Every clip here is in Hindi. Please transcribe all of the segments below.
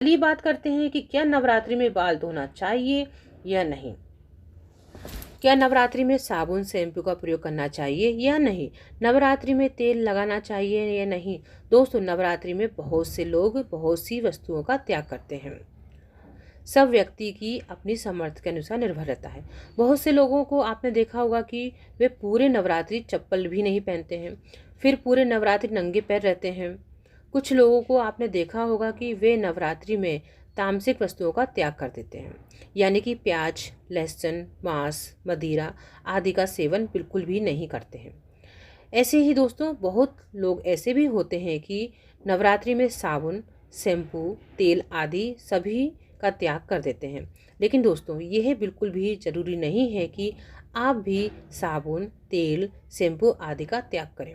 चलिए बात करते हैं कि क्या नवरात्रि में बाल धोना चाहिए या नहीं। क्या नवरात्रि में साबुन शैम्पू का प्रयोग करना चाहिए या नहीं। नवरात्रि में तेल लगाना चाहिए या नहीं। दोस्तों, नवरात्रि में बहुत से लोग बहुत सी वस्तुओं का त्याग करते हैं। सब व्यक्ति की अपनी सामर्थ्य के अनुसार निर्भर रहता है। बहुत से लोगों को आपने देखा होगा कि वे पूरे नवरात्रि चप्पल भी नहीं पहनते हैं, फिर पूरे नवरात्रि नंगे पैर रहते हैं। कुछ लोगों को आपने देखा होगा कि वे नवरात्रि में तामसिक वस्तुओं का त्याग कर देते हैं, यानी कि प्याज, लहसुन, मांस, मदिरा आदि का सेवन बिल्कुल भी नहीं करते हैं। ऐसे ही दोस्तों, बहुत लोग ऐसे भी होते हैं कि नवरात्रि में साबुन, शैम्पू, तेल आदि सभी का त्याग कर देते हैं। लेकिन दोस्तों, यह बिल्कुल भी ज़रूरी नहीं है कि आप भी साबुन, तेल, शैम्पू आदि का त्याग करें।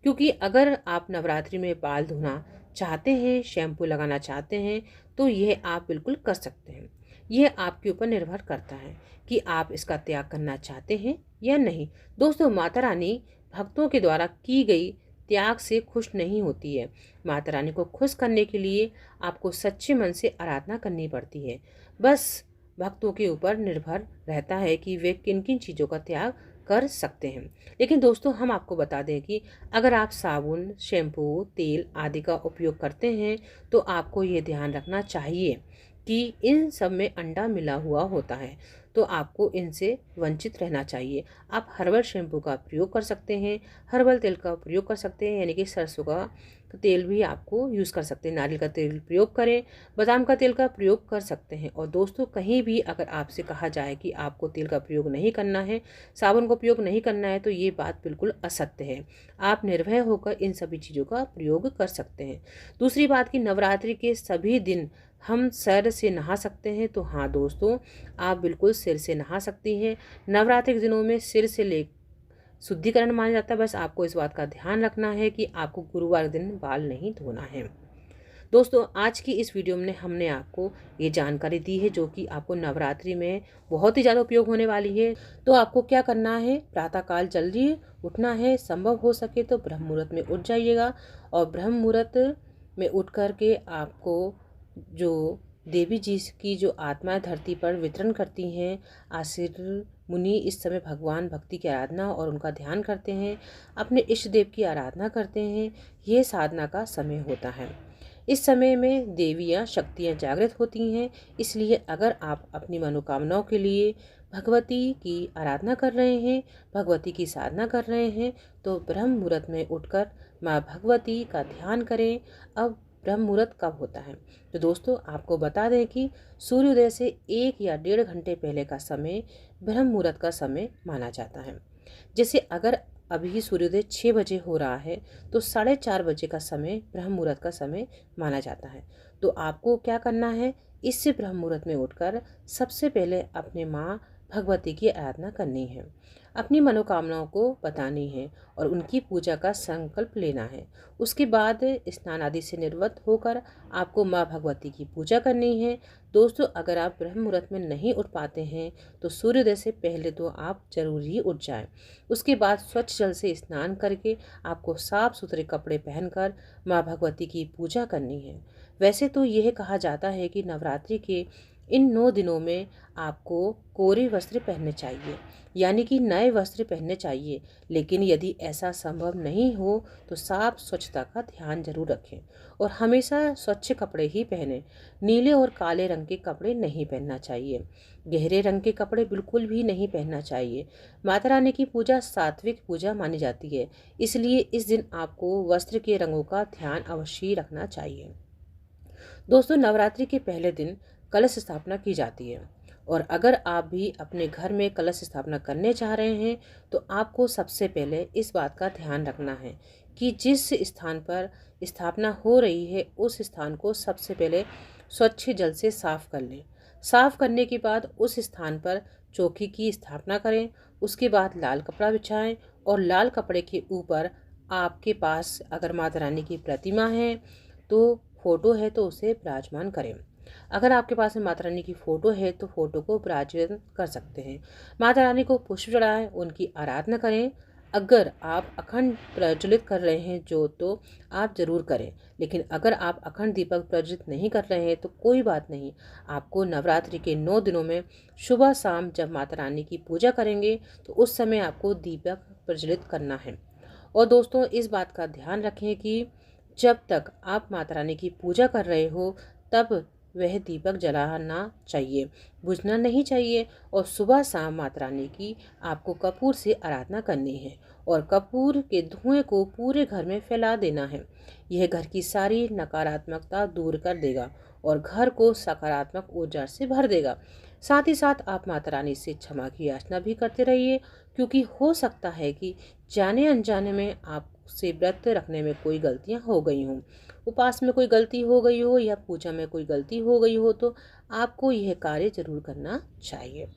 क्योंकि अगर आप नवरात्रि में बाल धोना चाहते हैं, शैम्पू लगाना चाहते हैं, तो यह आप बिल्कुल कर सकते हैं। यह आपके ऊपर निर्भर करता है कि आप इसका त्याग करना चाहते हैं या नहीं। दोस्तों, माता रानी भक्तों के द्वारा की गई त्याग से खुश नहीं होती है। माता रानी को खुश करने के लिए आपको सच्चे मन से आराधना करनी पड़ती है। बस भक्तों के ऊपर निर्भर रहता है कि वे किन किन चीज़ों का त्याग कर सकते हैं। लेकिन दोस्तों, हम आपको बता दें कि अगर आप साबुन, शैम्पू, तेल आदि का उपयोग करते हैं, तो आपको ये ध्यान रखना चाहिए कि इन सब में अंडा मिला हुआ होता है, तो आपको इनसे वंचित रहना चाहिए। आप हर्बल शैम्पू का प्रयोग कर सकते हैं, हर्बल तेल का प्रयोग कर सकते हैं, यानी कि सरसों का तेल भी आपको यूज़ कर सकते हैं। नारियल का तेल प्रयोग करें, बादाम का तेल का प्रयोग कर सकते हैं। और दोस्तों, कहीं भी अगर आपसे कहा जाए कि आपको तेल का प्रयोग नहीं करना है, साबुन का प्रयोग नहीं करना है, तो ये बात बिल्कुल असत्य है। आप निर्भय होकर इन सभी चीज़ों का प्रयोग कर सकते हैं। दूसरी बात कि नवरात्रि के सभी दिन हम सिर से नहा सकते हैं, तो हाँ दोस्तों, आप बिल्कुल सिर से नहा सकती हैं। नवरात्रि के दिनों में सिर से ले शुद्धिकरण माना जाता है। बस आपको इस बात का ध्यान रखना है कि आपको गुरुवार दिन बाल नहीं धोना है। दोस्तों, आज की इस वीडियो में हमने आपको ये जानकारी दी है जो कि आपको नवरात्रि में बहुत ही ज़्यादा उपयोग होने वाली है। तो आपको क्या करना है, प्रातःकाल जल्दी उठना है, संभव हो सके तो ब्रह्म मुहूर्त में उठ जाइएगा। और ब्रह्म मुहूर्त में उठ कर के आपको जो देवी जी की जो आत्माएं धरती पर वितरण करती हैं, आशीर मुनि इस समय भगवान भक्ति की आराधना और उनका ध्यान करते हैं, अपने इष्ट देव की आराधना करते हैं। ये साधना का समय होता है। इस समय में देवियाँ शक्तियाँ जागृत होती हैं। इसलिए अगर आप अपनी मनोकामनाओं के लिए भगवती की आराधना कर रहे हैं, भगवती की साधना कर रहे हैं, तो ब्रह्म मुहूर्त में उठकर माँ भगवती का ध्यान करें। अब ब्रह्म मुहूर्त कब होता है, तो दोस्तों आपको बता दें कि सूर्योदय से 1 या 1.5 घंटे पहले का समय ब्रह्म मुहूर्त का समय माना जाता है। जैसे अगर अभी सूर्योदय 6 बजे हो रहा है, तो 4:30 बजे का समय ब्रह्म मुहूर्त का समय माना जाता है। तो आपको क्या करना है, इससे ब्रह्म मुहूर्त में उठकर सबसे पहले अपने माँ भगवती की आराधना करनी है, अपनी मनोकामनाओं को बतानी है और उनकी पूजा का संकल्प लेना है। उसके बाद स्नान आदि से निवृत्त होकर आपको माँ भगवती की पूजा करनी है। दोस्तों, अगर आप ब्रह्म मुहूर्त में नहीं उठ पाते हैं, तो सूर्योदय से पहले तो आप जरूर ही उठ जाएं। उसके बाद स्वच्छ जल से स्नान करके आपको साफ सुथरे कपड़े पहनकर माँ भगवती की पूजा करनी है। वैसे तो यह कहा जाता है कि नवरात्रि के इन 9 दिनों में आपको कोरे वस्त्र पहनने चाहिए, यानी कि नए वस्त्र पहनने चाहिए। लेकिन यदि ऐसा संभव नहीं हो, तो साफ स्वच्छता का ध्यान जरूर रखें और हमेशा स्वच्छ कपड़े ही पहनें। नीले और काले रंग के कपड़े नहीं पहनना चाहिए। गहरे रंग के कपड़े बिल्कुल भी नहीं पहनना चाहिए। माता रानी की पूजा सात्विक पूजा मानी जाती है, इसलिए इस दिन आपको वस्त्र के रंगों का ध्यान अवश्य रखना चाहिए। दोस्तों, नवरात्रि के पहले दिन कलश स्थापना की जाती है। और अगर आप भी अपने घर में कलश स्थापना करने चाह रहे हैं, तो आपको सबसे पहले इस बात का ध्यान रखना है कि जिस स्थान पर स्थापना हो रही है, उस स्थान को सबसे पहले स्वच्छ जल से साफ कर लें। साफ करने के बाद उस स्थान पर चौकी की स्थापना करें। उसके बाद लाल कपड़ा बिछाएं और लाल कपड़े के ऊपर आपके पास अगर माता रानी की प्रतिमा है, तो फोटो है, तो उसे विराजमान करें। अगर आपके पास में माता रानी की फोटो है, तो फोटो को विराजमान कर सकते हैं। माता रानी को पुष्प चढ़ाएं, उनकी आराधना करें। अगर आप अखंड प्रज्वलित कर रहे हैं जो तो आप ज़रूर करें, लेकिन अगर आप अखंड दीपक प्रज्वलित नहीं कर रहे हैं तो कोई बात नहीं। आपको नवरात्रि के 9 दिनों में सुबह शाम जब माता रानी की पूजा करेंगे तो उस समय आपको दीपक प्रज्वलित करना है। और दोस्तों, इस बात का ध्यान रखें कि जब तक आप माता रानी की पूजा कर रहे हो तब वह दीपक जलाना चाहिए, बुझना नहीं चाहिए। और सुबह शाम माता रानी की आपको कपूर से आराधना करनी है और कपूर के धुएं को पूरे घर में फैला देना है। यह घर की सारी नकारात्मकता दूर कर देगा और घर को सकारात्मक ऊर्जा से भर देगा। साथ ही साथ आप माता रानी से क्षमा की याचना भी करते रहिए, क्योंकि हो सकता है कि जाने अनजाने में आपसे व्रत रखने में कोई गलतियां हो गई हों, उपास में कोई गलती हो गई हो या पूजा में कोई गलती हो गई हो, तो आपको यह कार्य जरूर करना चाहिए।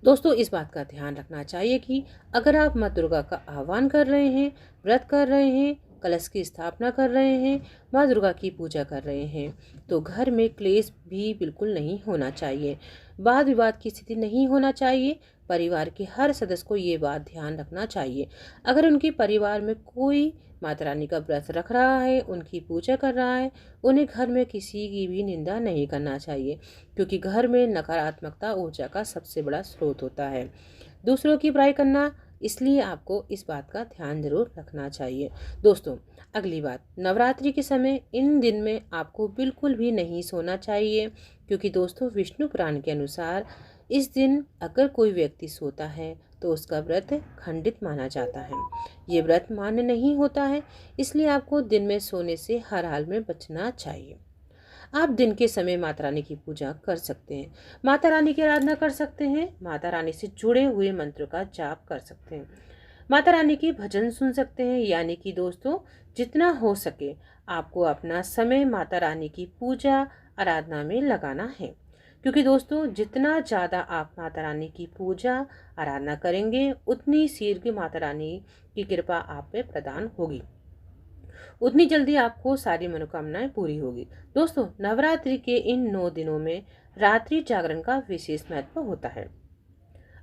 दोस्तों, इस बात का ध्यान रखना चाहिए कि अगर आप माँ दुर्गा का आह्वान कर रहे हैं, व्रत कर रहे हैं, कलश की स्थापना कर रहे हैं, माँ दुर्गा की पूजा कर रहे हैं, तो घर में क्लेश भी बिल्कुल नहीं होना चाहिए, वाद विवाद की स्थिति नहीं होना चाहिए। परिवार के हर सदस्य को ये बात ध्यान रखना चाहिए। अगर उनके परिवार में कोई माता रानी का व्रत रख रहा है, उनकी पूजा कर रहा है, उन्हें घर में किसी की भी निंदा नहीं करना चाहिए, क्योंकि घर में नकारात्मकता ऊर्जा का सबसे बड़ा स्रोत होता है। दूसरों की बुराई करना, इसलिए आपको इस बात का ध्यान जरूर रखना चाहिए। दोस्तों, अगली बात, नवरात्रि के समय इन दिन में आपको बिल्कुल भी नहीं सोना चाहिए, क्योंकि दोस्तों विष्णु पुराण के अनुसार इस दिन अगर कोई व्यक्ति सोता है तो उसका व्रत खंडित माना जाता है। ये व्रत मान्य नहीं होता है, इसलिए आपको दिन में सोने से हर हाल में बचना चाहिए। आप दिन के समय माता रानी की पूजा कर सकते हैं, माता रानी की आराधना कर सकते हैं, माता रानी से जुड़े हुए मंत्र का जाप कर सकते हैं, माता रानी की भजन सुन सकते हैं। यानी कि दोस्तों, जितना हो सके आपको अपना समय माता रानी की पूजा आराधना में लगाना है, क्योंकि दोस्तों जितना ज़्यादा आप माता रानी की पूजा आराधना करेंगे उतनी शीघ्र माता रानी की कृपा आप पे प्रदान होगी, उतनी जल्दी आपको सारी मनोकामनाएं पूरी होगी। दोस्तों, नवरात्रि के इन 9 दिनों में रात्रि जागरण का विशेष महत्व होता है।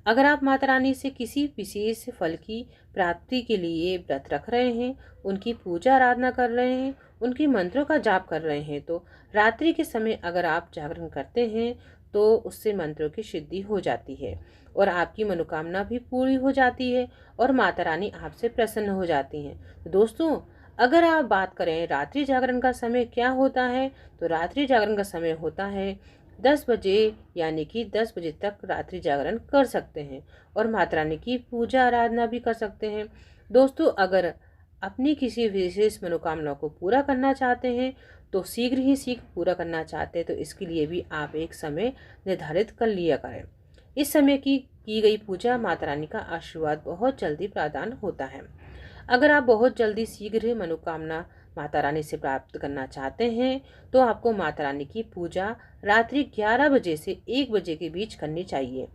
अगर आप माता रानी से किसी विशेष फल की प्राप्ति के लिए व्रत रख रहे हैं, उनकी पूजा आराधना कर रहे हैं, उनके मंत्रों का जाप कर रहे हैं, तो रात्रि के समय अगर आप जागरण करते हैं तो उससे मंत्रों की सिद्धि हो जाती है और आपकी मनोकामना भी पूरी हो जाती है और माता रानी आपसे प्रसन्न हो जाती हैं। तो दोस्तों, अगर आप बात करें रात्रि जागरण का समय क्या होता है, तो रात्रि जागरण का समय होता है 10 बजे, यानी कि 10 बजे तक रात्रि जागरण कर सकते हैं और माता रानी की पूजा आराधना भी कर सकते हैं। दोस्तों, अगर अपनी किसी विशेष मनोकामना को पूरा करना चाहते हैं, तो शीघ्र पूरा करना चाहते हैं, तो इसके लिए भी आप एक समय निर्धारित कर लिया करें। इस समय की गई पूजा माता रानी का आशीर्वाद बहुत जल्दी प्रदान होता है। अगर आप बहुत जल्दी शीघ्र मनोकामना माता रानी से प्राप्त करना चाहते हैं, तो आपको माता रानी की पूजा रात्रि 11 बजे से 1 बजे के बीच करनी चाहिए।